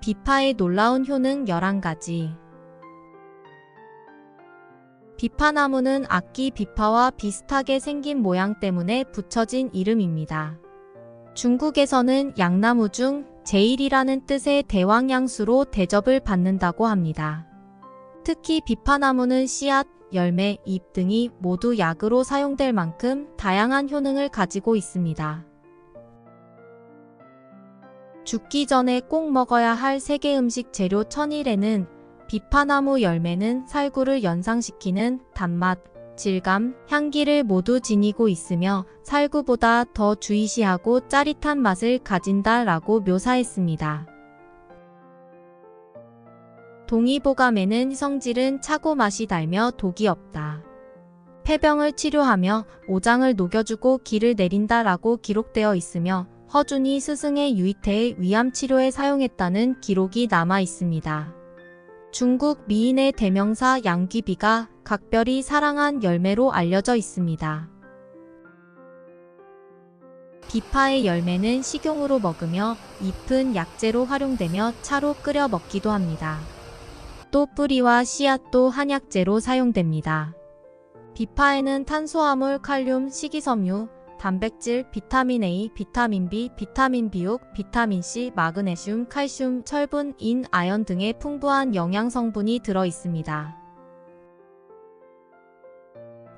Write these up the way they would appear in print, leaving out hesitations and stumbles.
비파의 놀라운 효능 11가지. 비파나무는 악기 비파와 비슷하게 생긴 모양 때문에 붙여진 이름입니다. 중국에서는 양나무 중 제일이라는 뜻의 대왕양수로 대접을 받는다고 합니다. 특히 비파나무는 씨앗, 열매, 잎 등이 모두 약으로 사용될 만큼 다양한 효능을 가지고 있습니다. 죽기 전에 꼭 먹어야 할 세계 음식 재료 천일에는 비파나무 열매는 살구를 연상시키는 단맛, 질감, 향기를 모두 지니고 있으며 살구보다 더 주이시하고 짜릿한 맛을 가진다라고 묘사했습니다. 동의보감에는 성질은 차고 맛이 달며 독이 없다. 폐병을 치료하며 오장을 녹여주고 기를 내린다라고 기록되어 있으며 허준이 스승의 유이태의 위암 치료에 사용했다는 기록이 남아 있습니다. 중국 미인의 대명사 양귀비가 각별히 사랑한 열매로 알려져 있습니다. 비파의 열매는 식용으로 먹으며 잎은 약재로 활용되며 차로 끓여 먹기도 합니다. 또 뿌리와 씨앗도 한약재로 사용됩니다. 비파에는 탄수화물, 칼륨, 식이섬유, 단백질, 비타민 A, 비타민 B, 비타민 B6, 비타민 C, 마그네슘, 칼슘, 철분, 인, 아연 등의 풍부한 영양 성분이 들어 있습니다.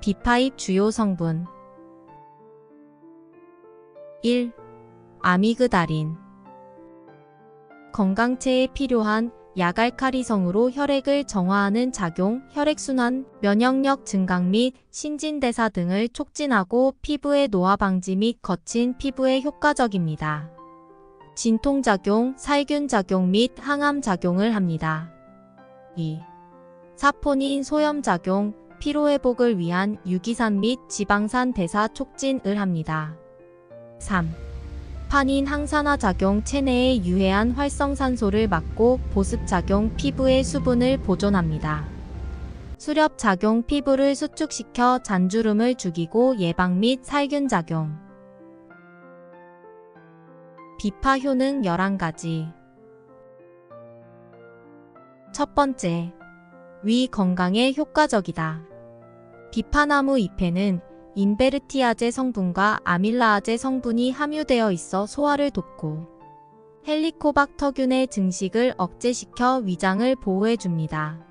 비파잎 주요 성분 1. 아미그달린. 건강체에 필요한 야갈카리성으로 혈액을 정화하는 작용, 혈액순환, 면역력 증강 및 신진대사 등을 촉진하고 피부의 노화 방지 및 거친 피부에 효과적입니다. 진통작용, 살균작용 및 항암작용을 합니다. 2. 사포닌 소염작용, 피로회복을 위한 유기산 및 지방산 대사 촉진을 합니다. 3. 파닌 항산화 작용, 체내에 유해한 활성산소를 막고 보습작용, 피부의 수분을 보존합니다. 수렵작용, 피부를 수축시켜 잔주름을 죽이고 예방 및 살균작용. 비파 효능 11가지. 첫 번째, 위 건강에 효과적이다. 비파나무 잎에는 인베르티아제 성분과 아밀라아제 성분이 함유되어 있어 소화를 돕고 헬리코박터균의 증식을 억제시켜 위장을 보호해줍니다.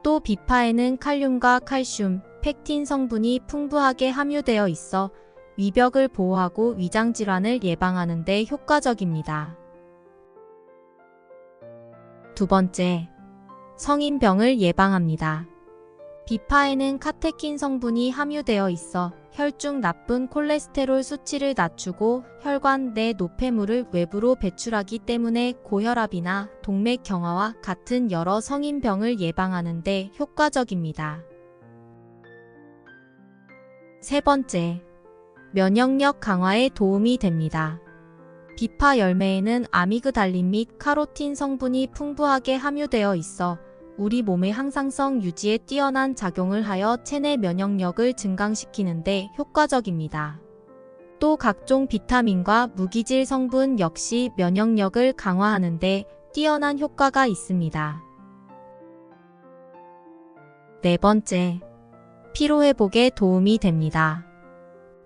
또 비파에는 칼륨과 칼슘, 펙틴 성분이 풍부하게 함유되어 있어 위벽을 보호하고 위장질환을 예방하는 데 효과적입니다. 두 번째, 성인병을 예방합니다. 비파에는 카테킨 성분이 함유되어 있어 혈중 나쁜 콜레스테롤 수치를 낮추고 혈관 내 노폐물을 외부로 배출하기 때문에 고혈압이나 동맥 경화와 같은 여러 성인병을 예방하는 데 효과적입니다. 세 번째, 면역력 강화에 도움이 됩니다. 비파 열매에는 아미그달린 및 카로틴 성분이 풍부하게 함유되어 있어 우리 몸의 항상성 유지에 뛰어난 작용을 하여 체내 면역력을 증강시키는 데 효과적입니다. 또 각종 비타민과 무기질 성분 역시 면역력을 강화하는 데 뛰어난 효과가 있습니다. 네 번째, 피로회복에 도움이 됩니다.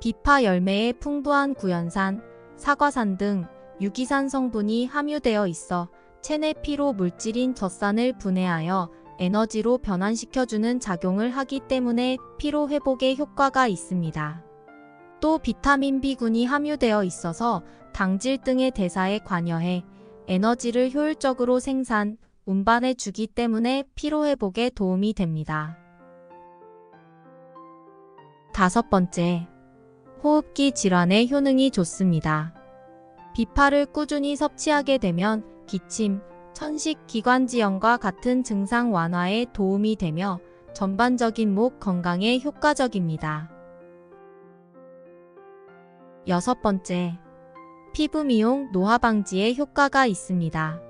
비파 열매에 풍부한 구연산, 사과산 등 유기산 성분이 함유되어 있어 체내 피로 물질인 젖산을 분해하여 에너지로 변환시켜주는 작용을 하기 때문에 피로 회복에 효과가 있습니다. 또 비타민 B군이 함유되어 있어서 당질 등의 대사에 관여해 에너지를 효율적으로 생산, 운반해 주기 때문에 피로 회복에 도움이 됩니다. 다섯 번째, 호흡기 질환에 효능이 좋습니다. 비파를 꾸준히 섭취하게 되면 기침, 천식, 기관지염과 같은 증상 완화에 도움이 되며 전반적인 목 건강에 효과적입니다. 여섯 번째, 피부 미용, 노화 방지에 효과가 있습니다.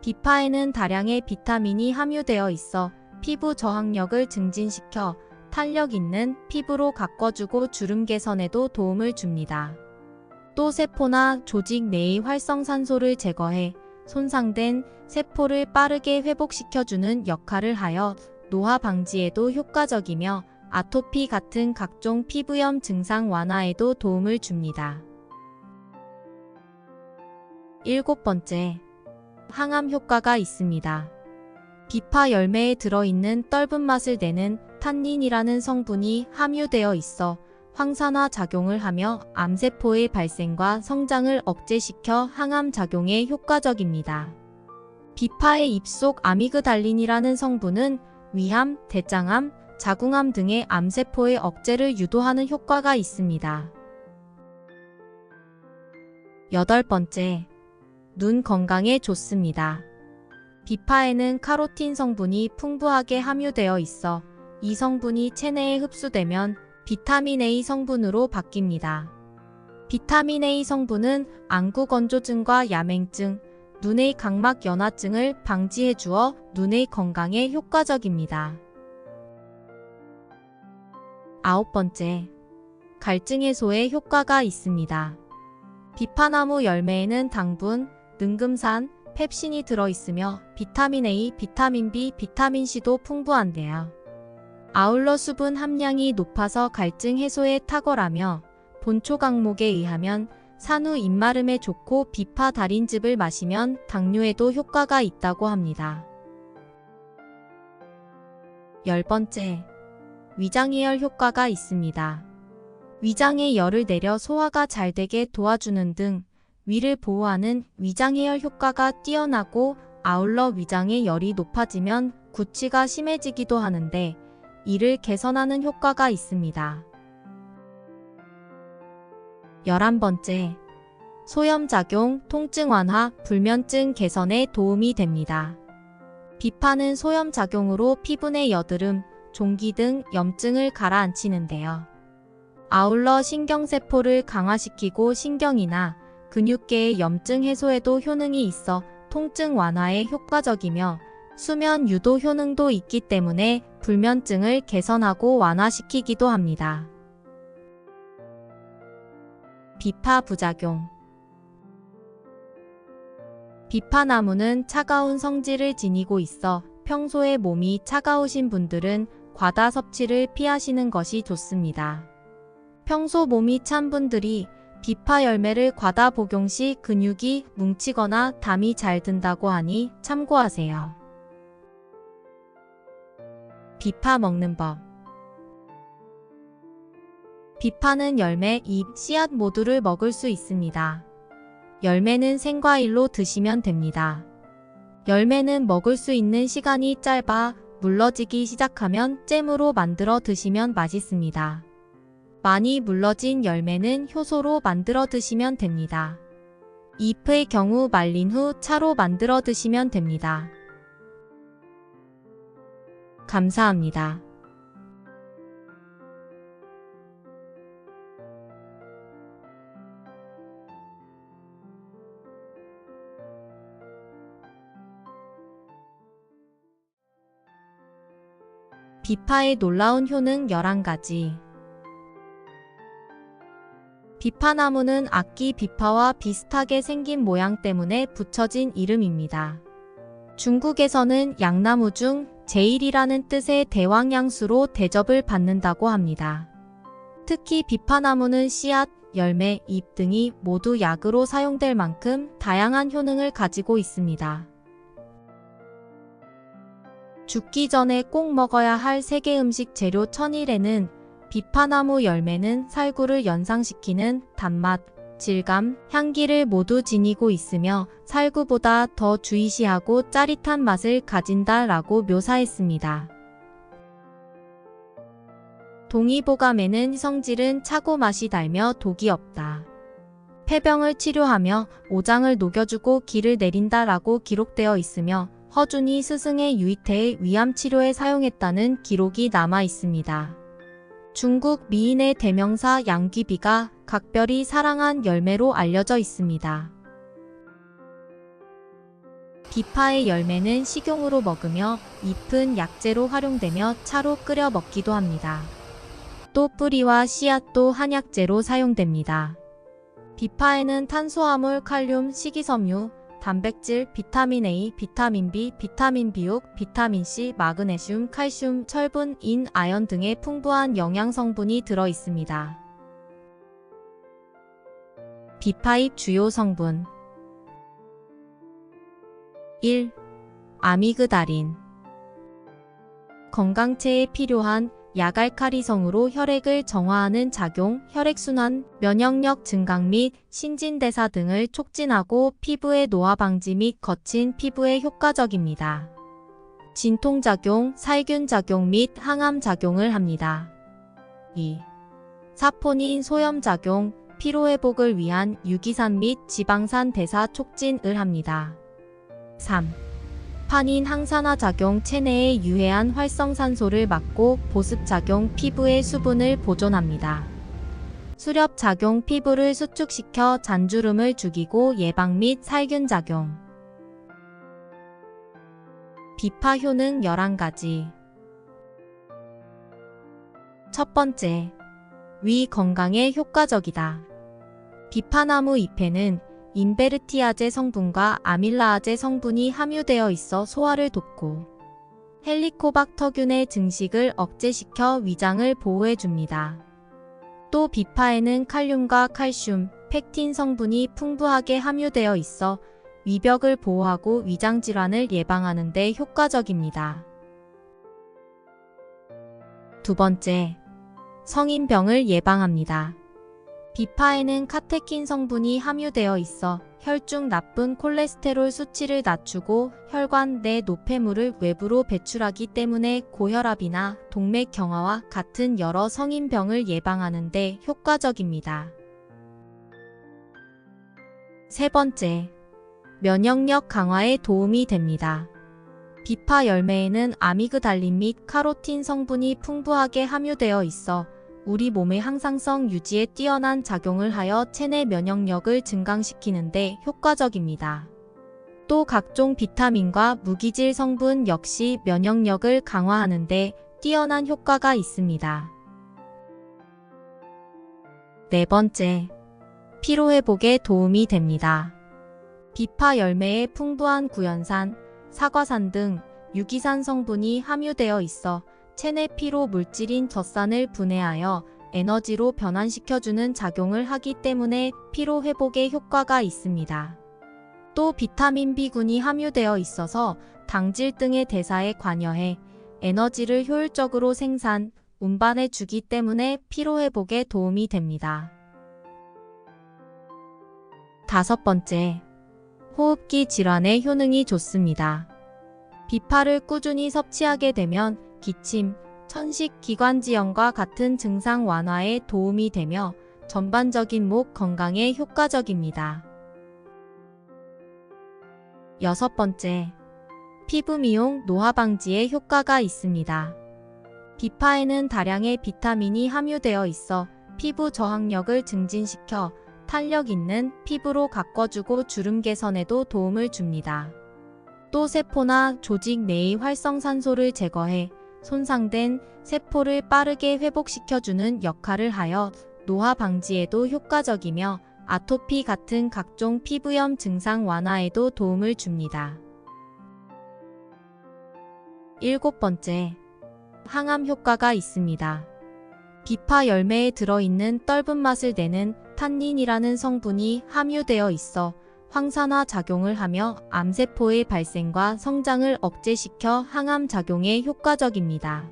비파에는 다량의 비타민이 함유되어 있어 피부 저항력을 증진시켜 탄력 있는 피부로 가꿔주고 주름 개선에도 도움을 줍니다. 또 세포나 조직 내의 활성산소를 제거해 손상된 세포를 빠르게 회복시켜주는 역할을 하여 노화 방지에도 효과적이며 아토피 같은 각종 피부염 증상 완화에도 도움을 줍니다. 7번째, 항암 효과가 있습니다. 비파 열매에 들어있는 떫은 맛을 내는 탄닌이라는 성분이 함유되어 있어 황산화 작용을 하며 암세포의 발생과 성장을 억제시켜 항암 작용에 효과적입니다. 비파의 잎속 아미그달린이라는 성분은 위암, 대장암, 자궁암 등의 암세포의 억제를 유도하는 효과가 있습니다. 8번째, 눈 건강에 좋습니다. 비파에는 카로틴 성분이 풍부하게 함유되어 있어 이 성분이 체내에 흡수되면 비타민 A 성분으로 바뀝니다. 비타민 A 성분은 안구 건조증과 야맹증, 눈의 각막 연화증을 방지해 주어 눈의 건강에 효과적입니다. 9번째, 갈증 해소에 효과가 있습니다. 비파나무 열매에는 당분, 능금산, 펩신이 들어있으며 비타민 A, 비타민 B, 비타민 C도 풍부한데요. 아울러 수분 함량이 높아서 갈증 해소에 탁월하며 본초 강목에 의하면 산후 입마름에 좋고 비파 달인즙을 마시면 당뇨에도 효과가 있다고 합니다. 10번째, 위장해열 효과가 있습니다. 위장에 열을 내려 소화가 잘 되게 도와주는 등 위를 보호하는 위장해열 효과가 뛰어나고 아울러 위장의 열이 높아지면 구취가 심해지기도 하는데 이를 개선하는 효과가 있습니다. 11번째, 소염작용, 통증 완화, 불면증 개선에 도움이 됩니다. 비파는 소염작용으로 피부 내 여드름, 종기 등 염증을 가라앉히는데요. 아울러 신경세포를 강화시키고 신경이나 근육계의 염증 해소에도 효능이 있어 통증 완화에 효과적이며 수면 유도 효능도 있기 때문에 불면증을 개선하고 완화시키기도 합니다. 비파 부작용. 비파나무는 차가운 성질을 지니고 있어 평소에 몸이 차가우신 분들은 과다 섭취를 피하시는 것이 좋습니다. 평소 몸이 찬 분들이 비파 열매를 과다 복용 시 근육이 뭉치거나 담이 잘 든다고 하니 참고하세요. 비파 먹는 법. 비파는 열매, 잎, 씨앗 모두를 먹을 수 있습니다. 열매는 생과일로 드시면 됩니다. 열매는 먹을 수 있는 시간이 짧아 물러지기 시작하면 잼으로 만들어 드시면 맛있습니다. 많이 물러진 열매는 효소로 만들어 드시면 됩니다. 잎의 경우 말린 후 차로 만들어 드시면 됩니다. 감사합니다. 비파의 놀라운 효능 11가지. 비파나무는 악기 비파와 비슷하게 생긴 모양 때문에 붙여진 이름입니다. 중국에서는 양나무 중 제일이라는 뜻의 대왕양수로 대접을 받는다고 합니다. 특히 비파나무는 씨앗, 열매, 잎 등이 모두 약으로 사용될 만큼 다양한 효능을 가지고 있습니다. 죽기 전에 꼭 먹어야 할 세계 음식 재료 1001에는 비파나무 열매는 살구를 연상시키는 단맛, 질감, 향기를 모두 지니고 있으며 살구보다 더 주이시하고 짜릿한 맛을 가진다라고 묘사했습니다. 동의보감에는 성질은 차고 맛이 달며 독이 없다. 폐병을 치료하며 오장을 녹여주고 기를 내린다라고 기록되어 있으며 허준이 스승의 유이태의 위암 치료에 사용했다는 기록이 남아 있습니다. 중국 미인의 대명사 양귀비가 각별히 사랑한 열매로 알려져 있습니다. 비파의 열매는 식용으로 먹으며 잎은 약재로 활용되며 차로 끓여 먹기도 합니다. 또 뿌리와 씨앗도 한약재로 사용됩니다. 비파에는 탄수화물, 칼륨, 식이섬유, 단백질, 비타민 A, 비타민 B, 비타민 B6, 비타민 C, 마그네슘, 칼슘, 철분, 인, 아연 등의 풍부한 영양 성분이 들어 있습니다. 비파잎 주요 성분 1. 아미그달린 건강체에 필요한 약알칼리성으로 혈액을 정화하는 작용, 혈액순환, 면역력 증강 및 신진대사 등을 촉진하고 피부의 노화 방지 및 거친 피부에 효과적입니다. 진통작용, 살균작용 및 항암작용을 합니다. 2. 사포닌 소염작용, 피로회복을 위한 유기산 및 지방산 대사 촉진을 합니다. 3. 파닌 항산화 작용, 체내의 유해한 활성산소를 막고 보습작용, 피부의 수분을 보존합니다. 수렵작용, 피부를 수축시켜 잔주름을 죽이고 예방 및 살균작용. 비파 효능 11가지. 첫 번째, 위 건강에 효과적이다. 비파나무 잎에는 인베르티아제 성분과 아밀라아제 성분이 함유되어 있어 소화를 돕고 헬리코박터균의 증식을 억제시켜 위장을 보호해줍니다. 또 비파에는 칼륨과 칼슘, 펙틴 성분이 풍부하게 함유되어 있어 위벽을 보호하고 위장질환을 예방하는 데 효과적입니다. 두 번째, 성인병을 예방합니다. 비파에는 카테킨 성분이 함유되어 있어 혈중 나쁜 콜레스테롤 수치를 낮추고 혈관 내 노폐물을 외부로 배출하기 때문에 고혈압이나 동맥 경화와 같은 여러 성인병을 예방하는 데 효과적입니다. 세 번째, 면역력 강화에 도움이 됩니다. 비파 열매에는 아미그달린 및 카로틴 성분이 풍부하게 함유되어 있어 우리 몸의 항상성 유지에 뛰어난 작용을 하여 체내 면역력을 증강시키는 데 효과적입니다. 또 각종 비타민과 무기질 성분 역시 면역력을 강화하는 데 뛰어난 효과가 있습니다. 네 번째, 피로회복에 도움이 됩니다. 비파 열매에 풍부한 구연산, 사과산 등 유기산 성분이 함유되어 있어 체내 피로 물질인 젖산을 분해하여 에너지로 변환시켜주는 작용을 하기 때문에 피로 회복에 효과가 있습니다. 또 비타민 B군이 함유되어 있어서 당질 등의 대사에 관여해 에너지를 효율적으로 생산, 운반해 주기 때문에 피로 회복에 도움이 됩니다. 다섯 번째, 호흡기 질환에 효능이 좋습니다. 비파를 꾸준히 섭취하게 되면 기침, 천식, 기관지염과 같은 증상 완화에 도움이 되며 전반적인 목 건강에 효과적입니다. 여섯 번째, 피부 미용, 노화 방지에 효과가 있습니다. 비파에는 다량의 비타민이 함유되어 있어 피부 저항력을 증진시켜 탄력 있는 피부로 가꿔주고 주름 개선에도 도움을 줍니다. 또 세포나 조직 내의 활성산소를 제거해 손상된 세포를 빠르게 회복시켜주는 역할을 하여 노화 방지에도 효과적이며 아토피 같은 각종 피부염 증상 완화에도 도움을 줍니다. 일곱 번째, 항암 효과가 있습니다. 비파 열매에 들어있는 떫은 맛을 내는 탄닌이라는 성분이 함유되어 있어 황산화 작용을 하며 암세포의 발생과 성장을 억제시켜 항암 작용에 효과적입니다.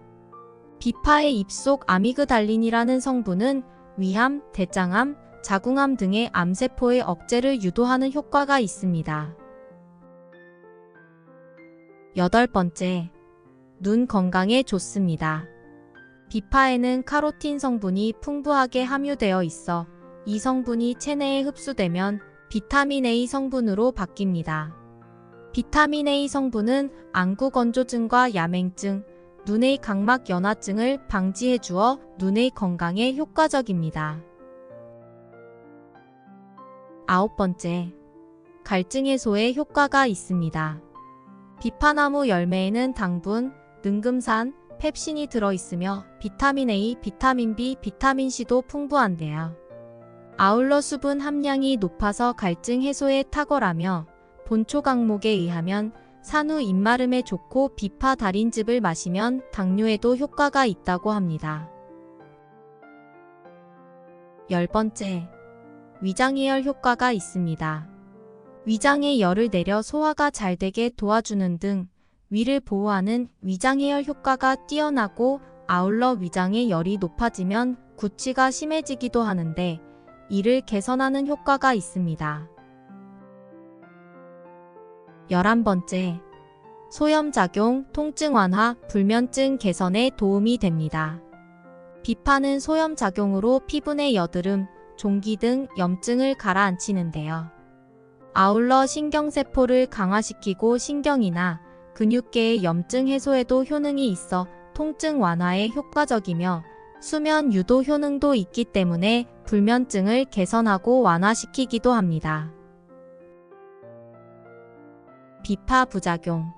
비파의 잎속 아미그달린이라는 성분은 위암, 대장암, 자궁암 등의 암세포의 억제를 유도하는 효과가 있습니다. 여덟 번째, 눈 건강에 좋습니다. 비파에는 카로틴 성분이 풍부하게 함유되어 있어 이 성분이 체내에 흡수되면 비타민 A 성분으로 바뀝니다. 비타민 A 성분은 안구건조증과 야맹증, 눈의 각막 연화증을 방지해 주어 눈의 건강에 효과적입니다. 아홉 번째, 갈증 해소에 효과가 있습니다. 비파나무 열매에는 당분, 능금산, 펩신이 들어있으며 비타민 A, 비타민 B, 비타민 C도 풍부한데요. 아울러 수분 함량이 높아서 갈증 해소에 탁월하며 본초 강목에 의하면 산후 입마름에 좋고 비파 달인즙을 마시면 당뇨에도 효과가 있다고 합니다. 10번째, 위장해열 효과가 있습니다. 위장에 열을 내려 소화가 잘 되게 도와주는 등 위를 보호하는 위장해열 효과가 뛰어나고 아울러 위장의 열이 높아지면 구취가 심해지기도 하는데 이를 개선하는 효과가 있습니다. 11번째, 소염작용, 통증 완화, 불면증 개선에 도움이 됩니다. 비파는 소염작용으로 피부 내 여드름, 종기 등 염증을 가라앉히는데요. 아울러 신경세포를 강화시키고 신경이나 근육계의 염증 해소에도 효능이 있어 통증 완화에 효과적이며 수면 유도 효능도 있기 때문에 불면증을 개선하고 완화시키기도 합니다. 비파 부작용.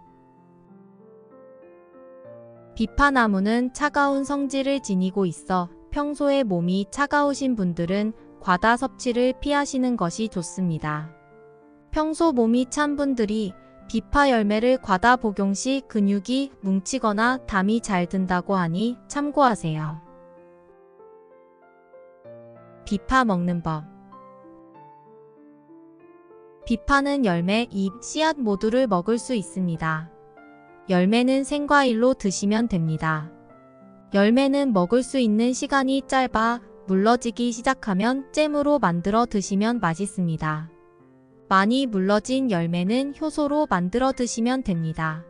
비파나무는 차가운 성질을 지니고 있어 평소에 몸이 차가우신 분들은 과다 섭취를 피하시는 것이 좋습니다. 평소 몸이 찬 분들이 비파 열매를 과다 복용 시 근육이 뭉치거나 담이 잘 든다고 하니 참고하세요. 비파 먹는 법. 비파는 열매, 잎, 씨앗 모두를 먹을 수 있습니다. 열매는 생과일로 드시면 됩니다. 열매는 먹을 수 있는 시간이 짧아 물러지기 시작하면 잼으로 만들어 드시면 맛있습니다. 많이 물러진 열매는 효소로 만들어 드시면 됩니다.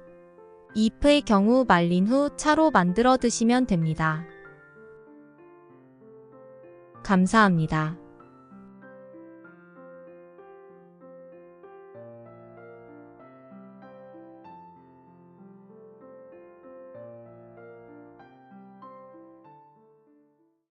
잎의 경우 말린 후 차로 만들어 드시면 됩니다. 감사합니다.